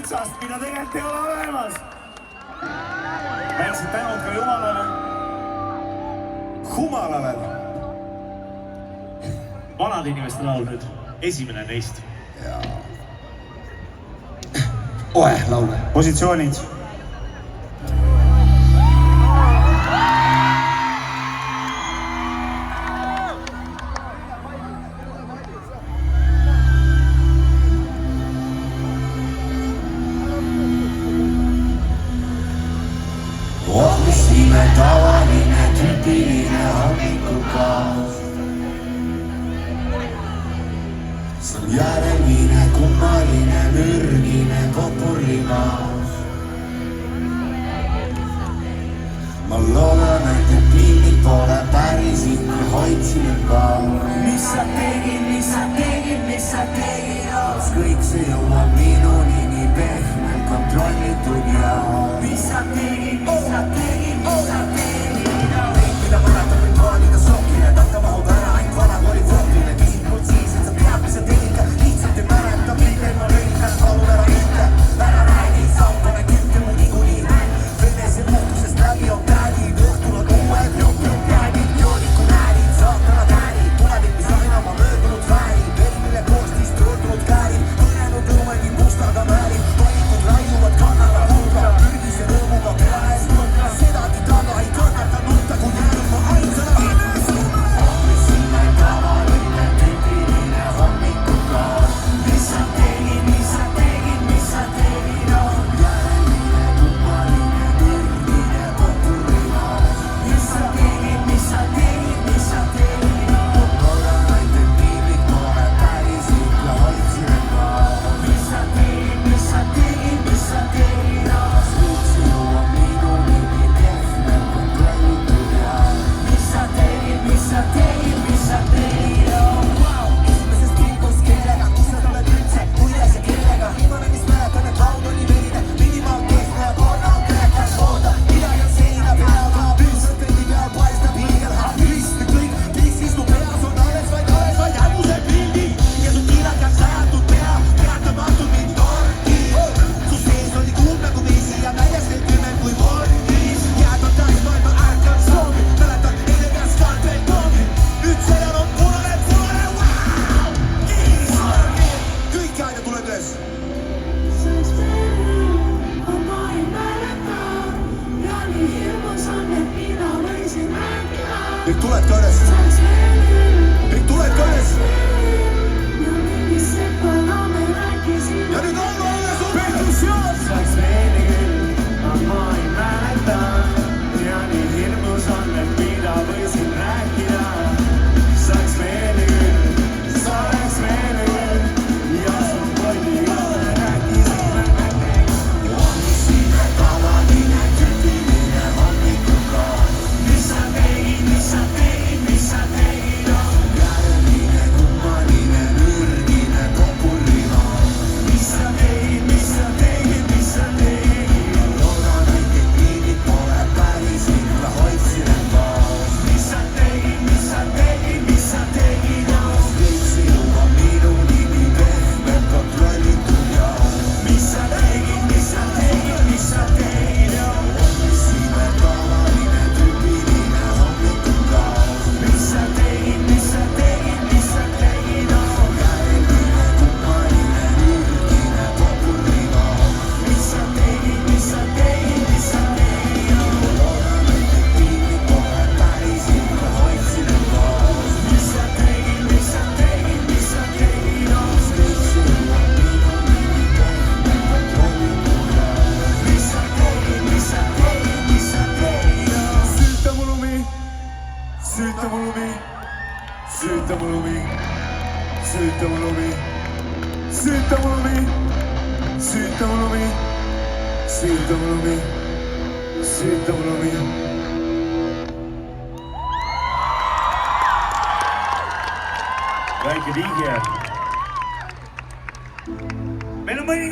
kitsast, mida tegelikult ei ole olemas. Väiksed tänud ka Jumalale. Humalale. Vanade inimeste laul nüüd, esimene neist. Oe, laule. Positsioonid. Ohmisime tavaline tüüpiline hommikukaas. See on järgmine kummaline mürgine popurrimaas. Ma loodan, et piinlik pole päris ikka hoidsin juba. Mis sa tegid, mis sa tegid, mis sa tegid? Kõik see jõuab minuni nii pehmelt kontrollitud ja mis sa tegid, mis sa tegid, mis sa tegid? Kõik, mida mäletab mind maaliga sokile, tahta mahub ära ainult vanakooli fotile. Küsid mult siis, et sa tead, mis sa tegid, ka lihtsalt ei mäleta, millega ma lõin, palun ära ütle, ära räägi, sautame kütte mu niikuinii. Venese muutusest läbi on tädid, õhtul on uued jäädid, jooniku näälid, saatana täälid, tulevik, mis aina ma möödunud väärib, veri, mille koostist pöördunud käärib, kõnenud õuegi mustaga määrib, valikud raiuvad kannala hulga, pürgise rõõmuga käes mõnda, sedagi taga ei kannata nutta, kui jäänud ma ainsana viimasime. Ohmisime tavaline tüüpiline hommikukaas. Mis sa tegid, mis sa tegid, mis sa tegid, on järgmine kummaline mürgine popurrimaas. Mis sa tegid, mis sa tegid, mis sa tegid, on loodan ainult piinlik pole päris ikka hoidsin maas. Mis sa tegid, mis sa tegid, mis sa tegid, on kõik see jõuab minuni nii pehmelt kontrollitud ja mis sa tegid, mis sa tegid, mis sa tegid, on wow. Esimesest kilgust keelega, kus sa oled üldse, kuidas ja kellega viimane, mis mäletan, et laud oli verine minimaal kehne ja korra on käekas oota midagi on seina peaga püüsad kõigi peal paistab hiigelhav rist ja kõik, mis siis mu peas on alles vaid hägused pildid ja su kiilakaks ajatud pea peatamatult mind torki su sees oli kuum nagu vesi ja väljas veel kümme kui vormis jääd on täis maailma ärkan soovi mäletan eile käes kalpel toogi nüüd sellel on punane wow! Kiisorgi kõik aina tuleb üles kõik tuleb ka üles kõik tuleb ka üles ja nüüd laulu üles on perkussioon saaks meeli küll, ma ei mäleta ja nii hirmus on, et mida võisin rääkida saaks meeli küll, saaks meeli küll ja su polli juurde rääkisime ohmisime tavaline tüüpiline hommikukaas. Mis sa tegid, mis sa tegid, mis sa tegid, on järgmine kummaline mürgine popurrimaas. Mis sa tegid, mis sa tegid, mis sa tegid, loodan ainult piinlik pole päris ikka hoidsin maas. Mis sa tegid, mis sa tegid, mis sa tegid, on kõik see jõuab minuni nii pehmelt kontrollitud ja mis sa tegid, mis sa tegid, mis sa tegid, on ohmisime tavaline tüüpiline hommikukaas. Mis sa tegid, mis sa tegid, mis sa tegid, on järgmine kummaline mürgine popurrimaas. Mis sa tegid, mis sa tegid, mis sa tegid, on loodan ainult piinlik pole päris ikka hoidsin maas. Mis sa tegid, mis sa tegid, mis sa tegid, on kõik see jõuab minuni nii pehmelt kontrollitud ja mis sa tegid, mis sa tegid, mis sa tegid, on süüta mu lumi, süüta mu lumi, süüta mu lumi, süüta mu lumi, süüta mu lumi, süüta mu lumi, süüta mu lumi, süüta mu lumi. Väike vihje.